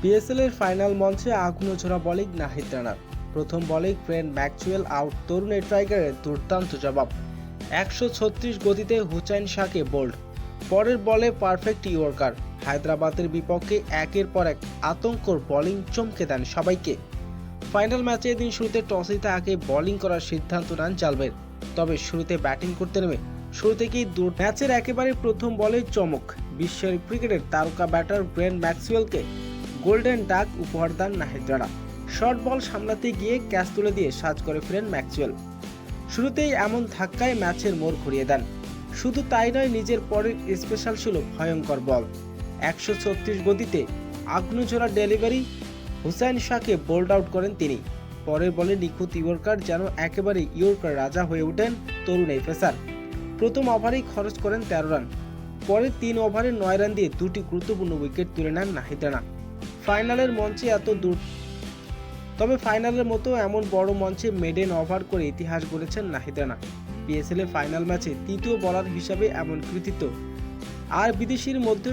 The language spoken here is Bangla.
পিএসএল এর ফাইনাল মঞ্চে আগুনঝরা বোলিং নাহিদ রানার। প্রথম বলে গ্লেন ম্যাক্সওয়েল আউট, তরুণ স্ট্রাইকারের দুর্দান্ত জবাব। 136 গতিতে হুসাইন শাহকে বোল্ড। পরের বলে পারফেক্ট ইয়র্কার। হায়দ্রাবাদের বিপক্ষে একের পর এক আতঙ্কর বোলিং চমকে দেন সবাইকে। ফাইনাল ম্যাচে এদিন শুরুতে টস জিতে আগে বোলিং করার সিদ্ধান্ত নেন জালবের। তবে শুরুতে ব্যাটিং করতে নেমে শুরু থেকেই ম্যাচের একেবারে প্রথম বলেই চমক। বিশ্বের ক্রিকেটের তারকা ব্যাটার গ্লেন ম্যাক্সওয়েলকে গোল্ডেন ডাক উপহার দেন নাহিদ রানা। শর্ট বল সামলাতে গিয়ে ক্যাচ তুলে দিয়ে সাজ করে ফিরেন ম্যাক্সওয়েল। শুরুতেই এমন ধাক্কায় ম্যাচের মোড় ঘুরিয়ে দেন। শুধু তাই নয়, নিজের পরের স্পেশাল ছিল ভয়ঙ্কর বল। 136 গতিতে আগ্নেয়ঝরা ডেলিভারি, হুসাইন শাহকে বোল্ড আউট করেন তিনি। পরের বলে নিখুঁত ইয়র্কার, যেন একেবারে ইয়র্কার রাজা হয়ে ওঠেন তরুণ এই পেসার। প্রথম ওভারেই খরচ করেন 13 রান। পরে 3 ওভারে 9 রান দিয়ে দুটি গুরুত্বপূর্ণ উইকেট তুলে নেন নাহিদ রানা। ফাইনালের মঞ্চে ফাইনালের মতো এমন বড় মঞ্চে মেডেন ওভার করে ইতিহাস গড়েছেন নাহিদ রানা। পিএসএল এর ফাইনাল ম্যাচে তৃতীয় বোলার হিসাবে এমন কৃতিত্ব আর বিদেশির মধ্যে